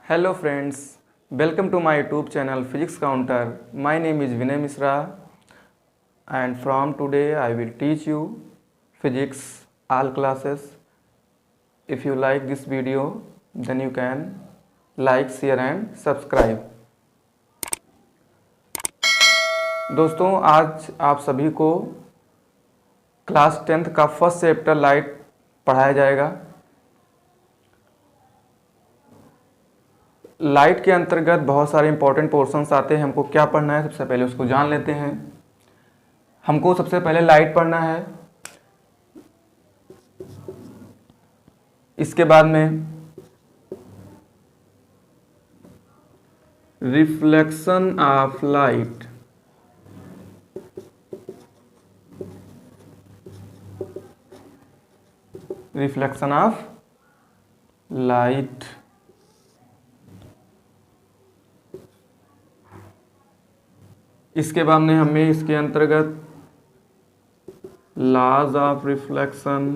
Hello friends, welcome to my YouTube channel Physics Counter. My name is Vinay Misra and from today I will teach you physics all classes. If you like this video then you can like, share and subscribe. दोस्तों आज आप सभी को class 10th का first chapter light पढ़ाया जाएगा। Light के अंतर्गत बहुत सारे इंपॉर्टेंट पोर्शंस आते हैं। हमको क्या पढ़ना है, सबसे पहले उसको जान लेते हैं। हमको सबसे पहले लाइट पढ़ना है, इसके बाद में reflection of light, reflection of light, इसके बाद में हमें इसके अंतर्गत laws of reflection,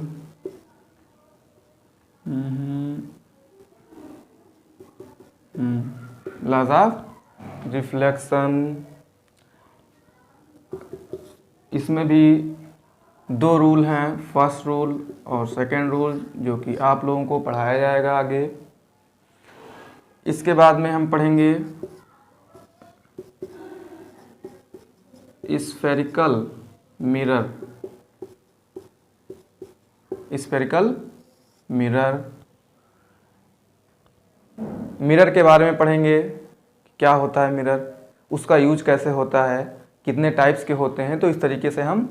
laws of reflection, इसमें भी दो रूल हैं, फर्स्ट रूल और सेकंड रूल, जो कि आप लोगों को पढ़ाया जाएगा आगे। इसके बाद में हम पढ़ेंगे spherical mirror, spherical mirror, mirror के बारे में पढ़ेंगे, क्या होता है मिरर, उसका यूज कैसे होता है, कितने टाइप्स के होते हैं। तो इस तरीके से हम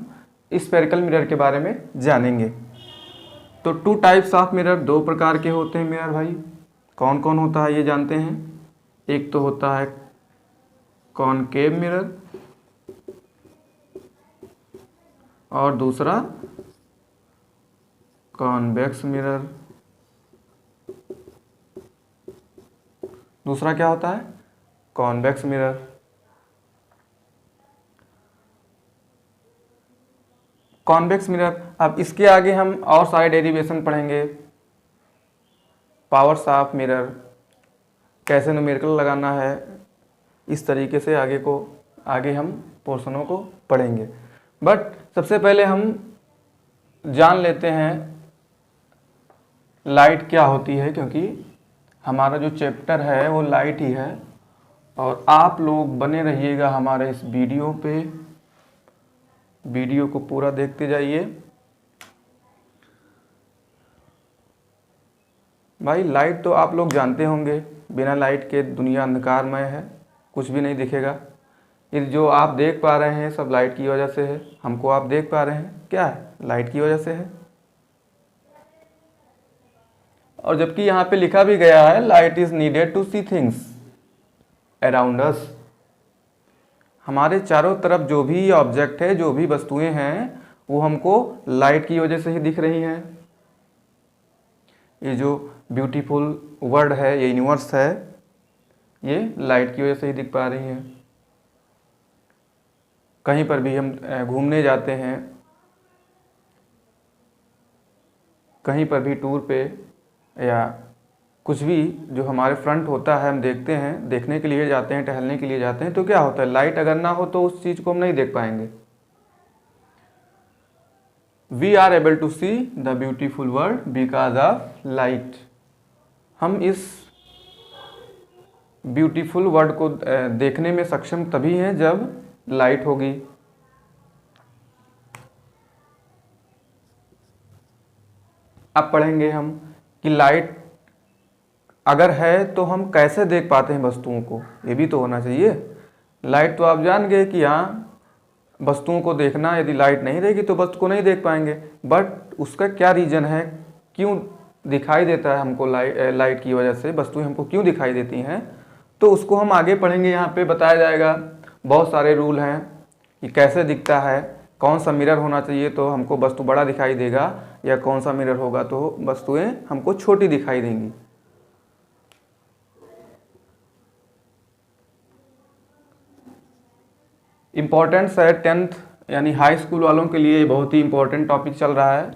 स्फेरिकल मिरर के बारे में जानेंगे। तो टू टाइप्स ऑफ मिरर, दो प्रकार के होते हैं मिरर भाई। कौन कौन होता है ये जानते हैं। एक तो होता है कॉनकेव मिरर और दूसरा कॉन्वेक्स मिरर। दूसरा क्या होता है, कॉन्वेक्स मिरर। कॉन्वेक्स मिरर, अब इसके आगे हम और सारे डेरिवेशन पढ़ेंगे। पावर्स ऑफ मिरर, कैसे न्यूमेरिकल लगाना है, इस तरीके से आगे हम पोर्शनों को पढ़ेंगे। बट सबसे पहले हम जान लेते हैं लाइट क्या होती है, क्योंकि हमारा जो चैप्टर है वो लाइट ही है। और आप लोग बने रहिएगा हमारे इस वीडियो पे, वीडियो को पूरा देखते जाइए भाई। लाइट तो आप लोग जानते होंगे, बिना लाइट के दुनिया अंधकारमय है, कुछ भी नहीं दिखेगा। ये जो आप देख पा रहे हैं सब लाइट की वजह से है। हमको आप देख पा रहे हैं, क्या है, लाइट की वजह से है। और जबकि यहाँ पे लिखा भी गया है light is needed to see things around us. हमारे चारों तरफ जो भी ऑब्जेक्ट है, जो भी वस्तुएं हैं, वो हमको लाइट की वजह से ही दिख रही हैं। ये जो ब्यूटीफुल वर्ल्ड है, ये यूनिवर्स है, ये लाइट की वजह से ही दिख पा रही है। कहीं पर भी हम घूमने जाते हैं, कहीं पर भी टूर पे या कुछ भी जो हमारे फ्रंट होता है, हम देखते हैं, देखने के लिए जाते हैं, टहलने के लिए जाते हैं, तो क्या होता है, लाइट अगर ना हो तो उस चीज़ को हम नहीं देख पाएंगे। We are able to see the beautiful world because of light. हम इस ब्यूटीफुल वर्ल्ड को देखने में सक्षम तभी हैं जब लाइट होगी। अब पढ़ेंगे हम कि लाइट अगर है तो हम कैसे देख पाते हैं वस्तुओं को, ये भी तो होना चाहिए। लाइट तो आप जान गए कि हाँ, वस्तुओं को देखना, यदि लाइट नहीं रहेगी तो वस्तु को नहीं देख पाएंगे। बट उसका क्या रीज़न है, क्यों दिखाई देता है हमको लाइट की वजह से वस्तुएं हमको क्यों दिखाई देती हैं, तो उसको हम आगे पढ़ेंगे। यहाँ पे बताया जाएगा, बहुत सारे रूल हैं कि कैसे दिखता है, कौन सा मिरर होना चाहिए तो हमको वस्तु बड़ा दिखाई देगा, या कौन सा मिरर होगा तो वस्तुएं हमको छोटी दिखाई देंगी। इम्पोर्टेंस है 10th यानी हाई स्कूल वालों के लिए बहुत ही इम्पोर्टेंट टॉपिक चल रहा है।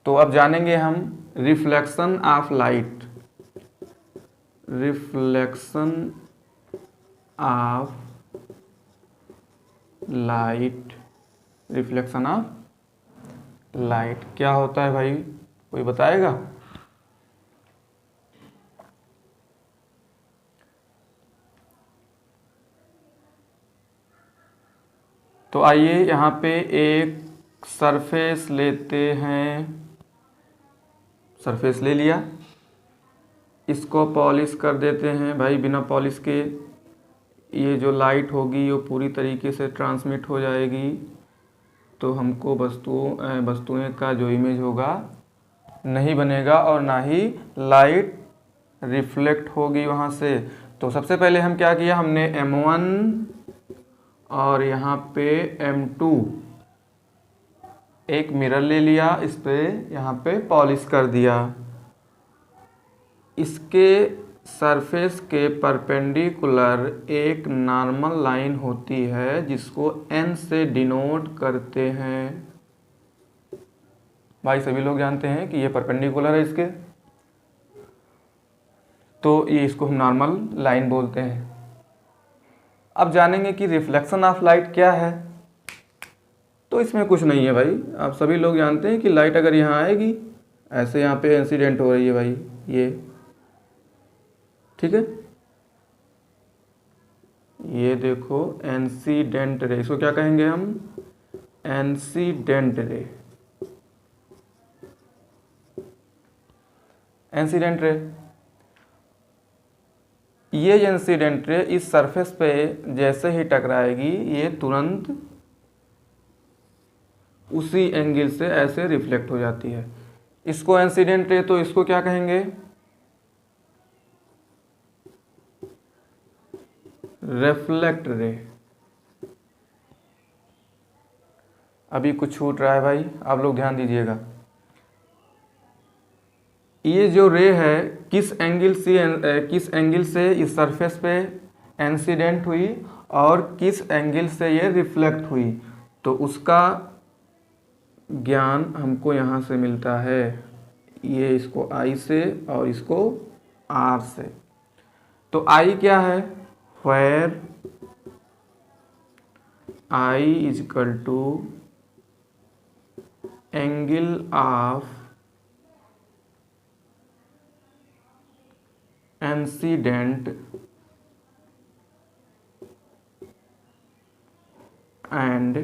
तो अब जानेंगे हम reflection of light, reflection of light, reflection of light क्या होता है भाई, कोई बताएगा? तो आइए यहाँ पे एक सरफेस लेते हैं, सरफेस ले लिया, इसको पॉलिश कर देते हैं भाई। बिना पॉलिश के ये जो लाइट होगी वो पूरी तरीके से ट्रांसमिट हो जाएगी, तो हमको वस्तुएं का जो इमेज होगा नहीं बनेगा और ना ही लाइट रिफ्लेक्ट होगी वहाँ से। तो सबसे पहले हम क्या किया, हमने M1 और यहाँ पे M2 एक मिरर ले लिया, इस पे यहाँ पे पॉलिश कर दिया। इसके सरफेस के परपेंडिकुलर एक नॉर्मल लाइन होती है जिसको N से डिनोट करते हैं। भाई सभी लोग जानते हैं कि ये परपेंडिकुलर है इसके, तो ये इसको हम नॉर्मल लाइन बोलते हैं। अब जानेंगे कि रिफ्लेक्शन ऑफ लाइट क्या है। तो इसमें कुछ नहीं है भाई, आप सभी लोग जानते हैं कि लाइट अगर यहाँ आएगी, ऐसे यहाँ पे इंसिडेंट हो रही है भाई, ये ठीक है, ये देखो इंसिडेंट रे, इसको क्या कहेंगे हम, इंसिडेंट रे, इंसिडेंट रे। ये इंसिडेंट रे इस सरफेस पे जैसे ही टकराएगी, ये तुरंत उसी एंगल से ऐसे रिफ्लेक्ट हो जाती है। इसको इंसिडेंट रे, तो इसको क्या कहेंगे, रिफ्लेक्ट रे। अभी कुछ छूट रहा है भाई, आप लोग ध्यान दीजिएगा। ये जो रे है किस एंगल से इस सरफेस पे इंसिडेंट हुई और किस एंगल से ये रिफ्लेक्ट हुई, तो उसका ज्ञान हमको यहाँ से मिलता है। ये इसको I से और इसको R से। तो I क्या है, where I is equal to angle of incident and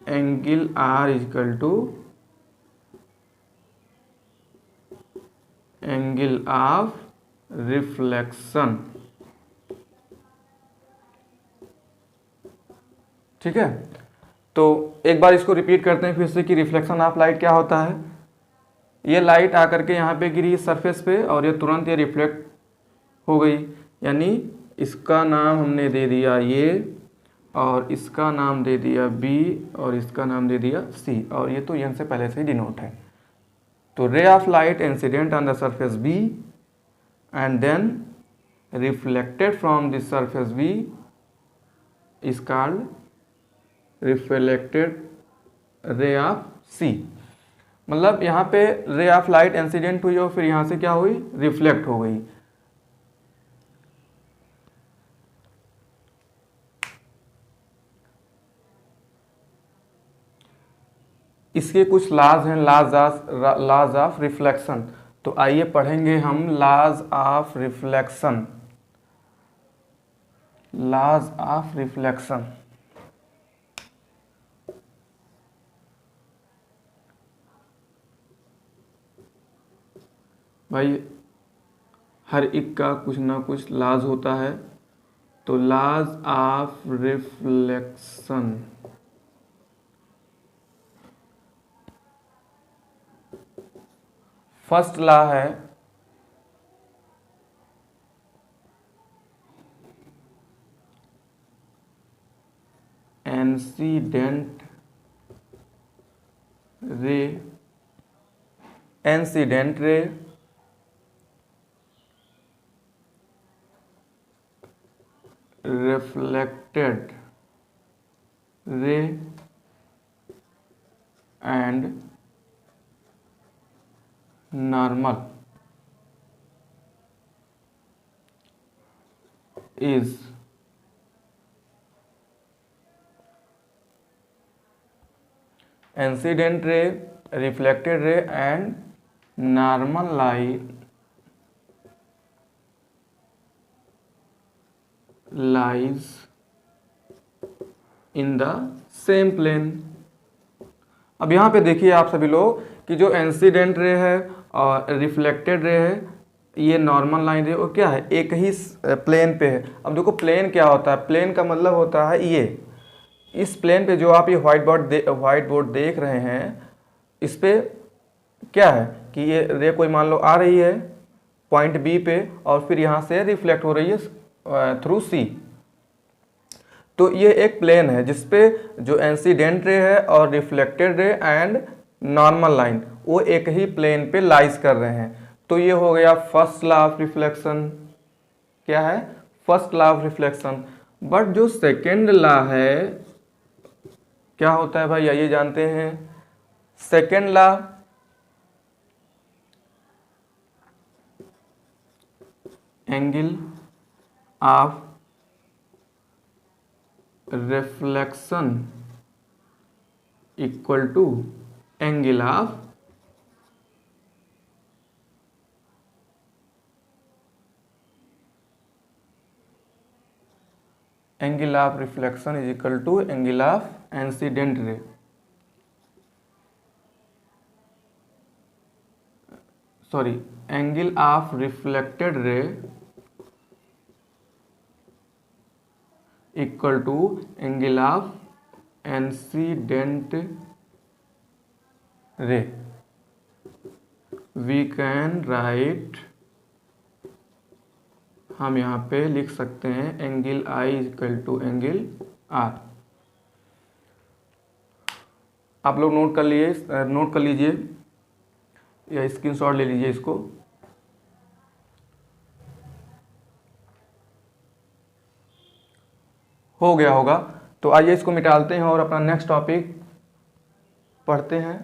angle R is equal to angle of reflection. ठीक है, तो एक बार इसको रिपीट करते हैं फिर से कि रिफ्लेक्शन ऑफ लाइट क्या होता है। ये लाइट आकर के यहाँ पे गिरी इस सरफेस पे और ये तुरंत ये रिफ्लेक्ट हो गई, यानी इसका नाम हमने दे दिया ये, और इसका नाम दे दिया B, और इसका नाम दे दिया C, और ये तो N से पहले से ही डिनोट है। तो ray of light incident on the surface B and then reflected from this surface B is called reflected ray of C। मतलब यहाँ पे रे ऑफ लाइट इंसिडेंट हुई और फिर यहाँ से क्या हुई, रिफ्लेक्ट हो गई। इसके कुछ लॉज हैं, लॉज ऑफ रिफ्लेक्शन। तो आइए पढ़ेंगे हम laws of reflection, laws of reflection. भाई हर एक का कुछ ना कुछ लॉज होता है। तो laws of reflection, first law है incident ray, incident ray reflected ray and normal is incident ray, reflected ray and normal light lies in the same plane। अब यहाँ पे देखिए आप सभी लोग कि जो इंसिडेंट रे है और रिफ्लेक्टेड रे है, ये नॉर्मल लाइन रे और क्या है, एक ही प्लेन पे है। अब देखो प्लेन क्या होता है, प्लेन का मतलब होता है ये, इस प्लेन पे जो आप ये व्हाइट बोर्ड देख रहे हैं, इस पे क्या है कि ये रे कोई मान लो आ रही है पॉइंट बी पे और फिर यहाँ से रिफ्लेक्ट हो रही है थ्रू सी। तो ये एक प्लेन है जिसपे जो इंसिडेंट रे है और reflected ray and normal line वो एक ही प्लेन पे लाइज कर रहे हैं। तो ये हो गया फर्स्ट लॉ ऑफ रिफ्लेक्शन। क्या है? First law of reflection. But जो सेकेंड लॉ है क्या होता है भाई, आइए जानते हैं। Second law angle of reflection equal to angle of reflection is equal to angle of incident ray. Sorry, angle of reflected ray equal to angle of incident ray. We can write, हम यहाँ पे लिख सकते हैं angle I equal to angle R. आप लोग note कर लीजिए या स्क्रीनशॉट ले लीजिए इसको। हो गया होगा। तो आइए इसको मिटाते हैं और अपना नेक्स्ट टॉपिक पढ़ते हैं।